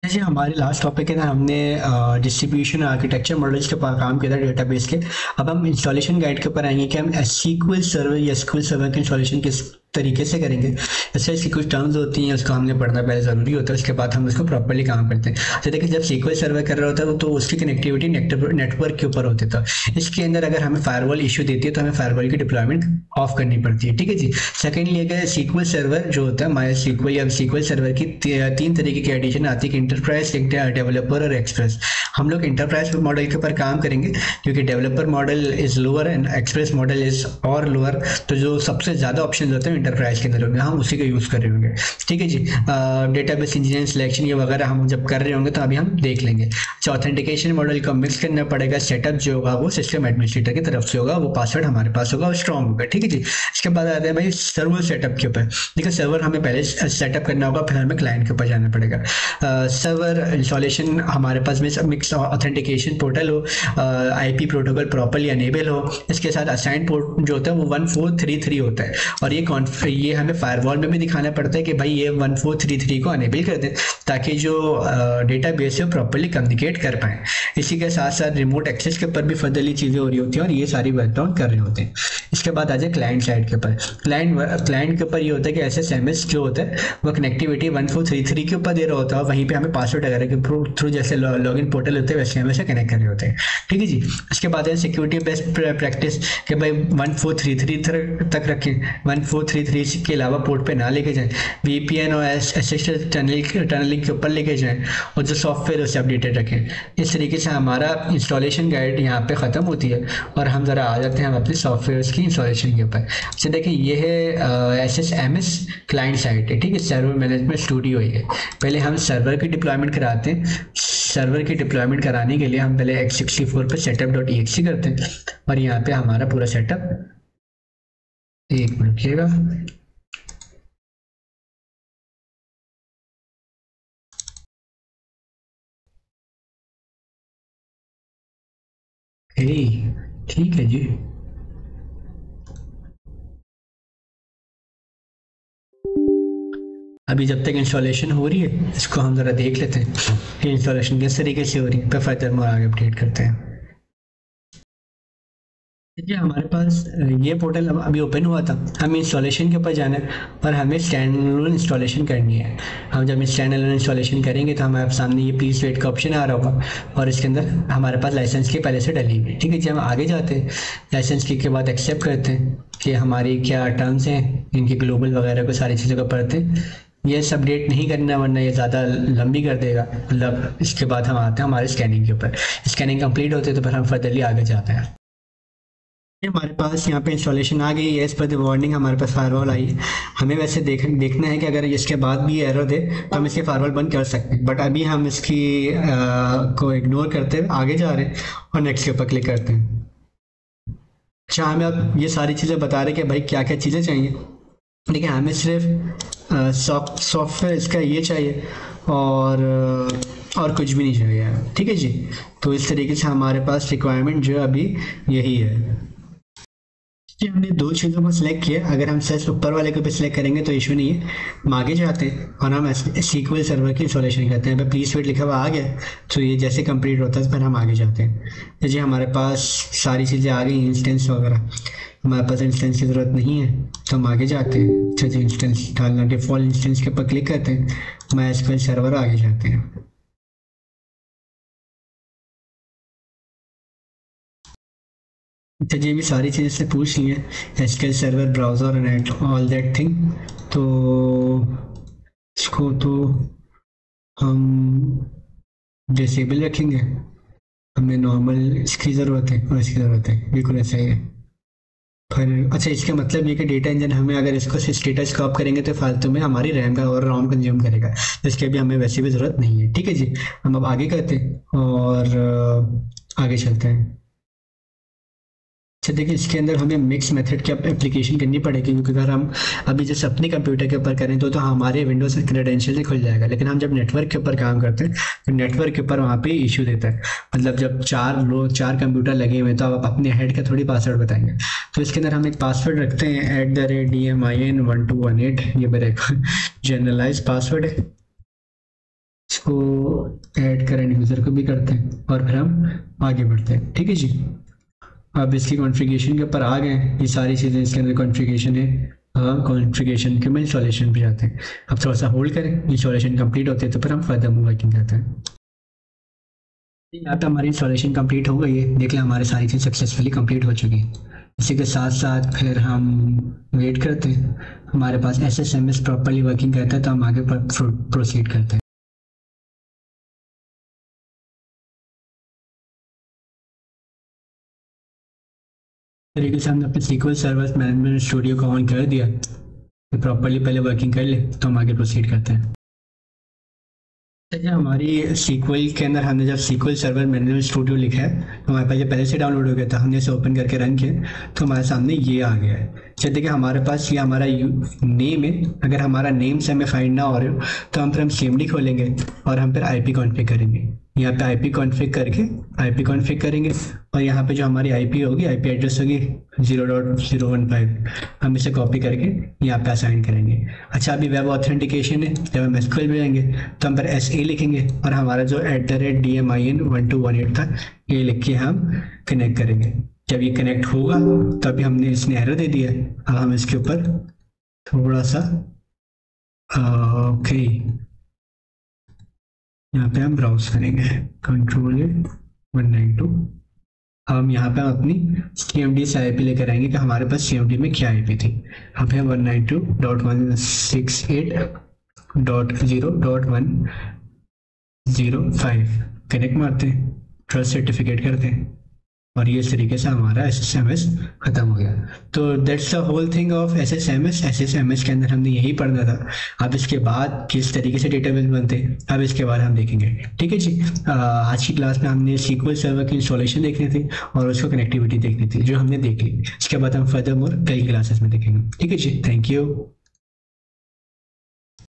जैसे हमारे last topic के अंदर हमने डिस्ट्रीब्यूशन आर्किटेक्चर मॉडल्स के ऊपर काम किया था डेटाबेस के। अब हम इंस्टॉलेशन गाइड के ऊपर आएंगे कि हम एसक्यूएल सर्वर या एसक्यूएल सर्वर के इंस्टॉलेशन किस तरीके से करेंगे। जैसे इसकी कुछ टर्म्स होती हैं, उसको हमने पढ़ना पहले ज़रूरी होता है, उसके बाद हम उसको प्रॉपर्ली काम करते हैं। तो देखिए, जब सीक्वल सर्वर कर रहा होता है तो उसकी कनेक्टिविटी नेटवर्क के ऊपर होती था। इसके अंदर अगर हमें फायरवॉल इशू देती है तो हमें फायरवॉल की डिप्लॉयमेंट ऑफ करनी पड़ती है। ठीक है जी। सेकेंडली, अगर सीक्वल सर्वर जो होता है माई सीक्वल या सीक्वल सर्वर की तीन तरीके की एडिशन आती है, इंटरप्राइज, डेवलपर और एक्सप्रेस। हम लोग इंटरप्राइज मॉडल के ऊपर काम करेंगे क्योंकि developer model is lower and express model is और लोअर। तो जो सबसे ज़्यादा ऑप्शन होते हैं इंटरप्राइज के अंदर होंगे, हम उसी का यूज़ कर रहे होंगे। ठीक है जी। डेटाबेस इंजीनियरिंग सिलेक्शन ये वगैरह हम जब कर रहे होंगे तो अभी हम देख लेंगे। अच्छा, ऑथेंटिकेशन मॉडल को मिक्स करना पड़ेगा। सेटअप जो होगा वो सिस्टम एडमिनिस्ट्रेटर की तरफ से होगा, वो पासवर्ड हमारे पास होगा, वो स्ट्रॉन्ग होगा। ठीक है जी। इसके बाद आते हैं भाई सर्वर सेटअप के ऊपर। देखिए, सर्वर हमें पहले सेटअप करना होगा, फिर हमें क्लाइंट के ऊपर जाना पड़ेगा। सर्वर इंस्टॉलेशन हमारे पास मिक्स ऑथेंटिकेशन पोर्टल हो, आईपी प्रोटोकॉल प्रॉपर्ली अनेबल हो। इसके साथ असाइन पोर्ट जो होता है वो 1433 होता है, और ये हमें फायरवॉल में भी दिखाना पड़ता है कि भाई ये 1433 को अनेबल कर दें ताकि जो डेटाबेस है वो प्रॉपर्ली कम्युनिकेट कर पाएँ। इसी के साथ साथ रिमोट एक्सेस के ऊपर भी फर्दरली चीज़ें हो रही होती हैं और ये सारी वर्कडाउन कर रहे होते हैं। इसके बाद आ जाए क्लाइंट साइड के ऊपर। क्लाइंट के ऊपर ये होता है कि SSMS जो होता है वो कनेक्टिविटी 1433 के ऊपर दे रहा होता है, और वहीं पे हमें पासवर्ड वगैरह के थ्रू जैसे लॉगिन पोर्टल होते हैं वैसे हमें से कनेक्ट कर रहे होते हैं। ठीक है जी। इसके बाद है सिक्योरिटी बेस्ट प्रैक्टिस कि भाई 1433 तक रखें, 1433 के अलावा पोर्ट पे ना लेके जाएं, VPN और SSL टनलिंग के ऊपर लेके जाएं, और जो सॉफ्टवेयर उसे अपडेटेड रखें। इस तरीके से हमारा इंस्टॉलेशन गाइड यहाँ पे ख़त्म होती है और हम ज़रा आ जाते हैं हम अपने सॉफ्टवेयर की इंस्टॉलेशन के ऊपर। अच्छा देखिए, ये है SSMS क्लाइंट साइड है। ठीक है, सर्वर मैनेजमेंट स्टूडियो है। पहले हम सर्वर की डिप्लॉयमेंट कराते हैं। सर्वर की डिप्लॉयमेंट कराने के लिए हम पहले x64 पे setup.exe करते हैं, और यहाँ पे हमारा पूरा सेटअप, एक मिनट रखिएगा, ठीक है जी। अभी जब तक इंस्टॉलेशन हो रही है इसको हम ज़रा देख लेते हैं कि इंस्टॉलेशन किस तरीके से हो रही है, फिर फर्दर में आगे अपडेट करते हैं। देखिए, हमारे पास ये पोर्टल अभी ओपन हुआ था, हमें इंस्टॉलेशन के ऊपर जाना है और हमें स्टैंडअलोन इंस्टॉलेशन करनी है। हम जब स्टैंडअलोन इंस्टॉलेशन करेंगे तो हमारे सामने ये प्लीज वेट का ऑप्शन आ रहा होगा, और इसके अंदर हमारे पास लाइसेंस की पहले से डली हुई है। ठीक है जी। हम आगे जाते हैं, लाइसेंस की के बाद एक्सेप्ट करते हैं कि हमारी क्या टर्म्स हैं, इनकी ग्लोबल वगैरह को सारी चीज़ों को पढ़ते हैं। ये सब अपडेट नहीं करना वरना ये ज़्यादा लंबी कर देगा। मतलब इसके बाद हम आते हैं हमारे स्कैनिंग के ऊपर। स्कैनिंग कंप्लीट होते तो फिर हम फर्दरली आगे जाते हैं। हमारे पास यहाँ पे इंस्टॉलेशन आ गई है, एज पर द वार्निंग हमारे पास फायरवॉल आई है। हमें वैसे देखना है कि अगर इसके बाद भी एरर दे तो हम इसके फायरवॉल बंद कर सकते हैं, बट अभी हम इसकी को इग्नोर करते हुए आगे जा रहे हैं और नेक्स्ट के ऊपर क्लिक करते हैं। अच्छा, हमें अब ये सारी चीज़ें बता रहे कि भाई क्या क्या चीज़ें चाहिए। देखिए, हमें सिर्फ सॉफ्टवेयर इसका ये चाहिए और कुछ भी नहीं चाहिए। ठीक है जी। तो इस तरीके से हमारे पास रिक्वायरमेंट जो है अभी यही है जी। हमने दो चीज़ों को सिलेक्ट किया। अगर हम सिर्फ ऊपर वाले को भी सिलेक्ट करेंगे तो इशू नहीं है। हम आगे जाते हैं और हम सीक्वल सर्वर की इंस्टॉलेशन करते हैं। प्लीज वेट लिखा हुआ आ गया, तो ये जैसे कंप्लीट होता है फिर हम आगे जाते हैं। तो जी, हमारे पास सारी चीज़ें आ गई, इंस्टेंस वगैरह। हमारे पास इंस्टेंस की ज़रूरत नहीं है तो हम आगे जाते हैं। अच्छा जी, इंस्टेंस डालना, डिफॉल्ट इंस्टेंस के ऊपर क्लिक करते हैं, MySQL सर्वर आगे जाते हैं। अच्छा जी, भी सारी चीज़ें से पूछ ली हैं, SQL server, browser and all that thing. तो इसको तो हम डिसेबल रखेंगे, हमें नॉर्मल इसकी ज़रूरत है और इसकी ज़रूरत है, बिल्कुल ऐसा ही है। फिर अच्छा, इसका मतलब ये कि डेटा इंजन हमें अगर इसको स्टेटस स्कॉप करेंगे तो फालतू में हमारी रैम का और रोम कंज्यूम करेगा, इसके भी हमें वैसे भी ज़रूरत नहीं है। ठीक है जी। हम अब आगे करते हैं और आगे चलते हैं। अच्छा देखिए, इसके अंदर हमें मिक्स मेथड की एप्लीकेशन करनी पड़ेगी, क्योंकि अगर हम अभी जैसे अपने कंप्यूटर के ऊपर करें तो हमारे विंडोज क्रेडेंशियल से खुल जाएगा, लेकिन हम जब नेटवर्क के ऊपर काम करते हैं तो नेटवर्क के ऊपर वहाँ पे इशू देता है। मतलब जब चार कंप्यूटर लगे हुए हैं तो आप अपने हेड का थोड़ी पासवर्ड बताएंगे। तो इसके अंदर हम एक पासवर्ड रखते हैं @DMIN1218। ये मेरा एक जनरलाइज पासवर्ड है, इसको ऐड करंट यूज़र को भी करते हैं और फिर हम आगे बढ़ते हैं। ठीक है जी, अब इसकी कॉन्फ़िगरेशन के ऊपर आ गए, ये सारी चीज़ें इसके अंदर कॉन्फ़िगरेशन है। कॉन्फ़िगरेशन के में इंस्टॉलेशन पे जाते हैं। अब थोड़ा सा होल्ड करें, इंस्टॉलेशन कंप्लीट होते हैं तो फिर हम फर्दर मूव वर्किंग करते हैं। यहाँ पे हमारी इंस्टॉलेशन कंप्लीट हो गई है, देख लें हमारी सारी चीज़ सक्सेसफुली कंप्लीट हो चुकी है। इसी के साथ साथ फिर हम वेट करते हैं, हमारे पास SSMS प्रॉपर्ली वर्किंग करता है तो हम आगे प्रोसीड करते हैं। तरीके से हमने अपने SQL सर्वर मैनेजमेंट स्टूडियो को ऑन कर दिया, तो प्रॉपर्ली पहले वर्किंग कर ले तो हम आगे प्रोसीड करते हैं। हमारी SQL के अंदर हमने जब SQL सर्वर मैनेजमेंट स्टूडियो लिखा है तो हमारे पास ये पहले से डाउनलोड हो गया था, हमने इसे ओपन करके रन किया तो हमारे सामने ये आ गया है। चलिए देखिए हमारे पास ये हमारा नेम है, अगर हमारा नेम से हमें फाइंड ना हो रहे हो तो हम फिर हम CMD खोलेंगे और हम फिर IP कॉन्फ़िग करेंगे। यहाँ पे IP कॉन्फ़िग करेंगे और यहाँ पे जो हमारी IP होगी, IP एड्रेस होगी 0.015, हम इसे कॉपी करके यहाँ पे असाइन करेंगे। अच्छा, अभी वेब ऑथेंटिकेशन है, जब हम SQL भेजेंगे तो हम पर SA लिखेंगे और हमारा जो @DMIN1218 था ये लिख के हम कनेक्ट करेंगे। जब ये कनेक्ट होगा तभी हमने इसने एरर दे दिया। अब हम इसके ऊपर थोड़ा सा ओके, यहाँ पे हम ब्राउज करेंगे Ctrl+192। हम यहाँ पे अपनी CMD से IP लेकर आएंगे कि हमारे पास CMD में क्या IP थी। हम है 192.168.0.105 कनेक्ट मारते हैं, ट्रस्ट सर्टिफिकेट करते हैं और ये इस तरीके से हमारा SSMS खत्म हो गया। तो that's the whole thing of SSMS के अंदर हमने यही पढ़ना था। अब इसके बाद किस तरीके से डेटाबेस बनते हैं अब इसके बाद हम देखेंगे। ठीक है जी, आज की क्लास में हमने SQL सर्वर की इंस्टॉलेशन देखनी थी और उसको कनेक्टिविटी देखनी थी, जो हमने देख ली। इसके बाद हम फर्दर मोर कई क्लासेस में देखेंगे। ठीक है जी, थैंक यू।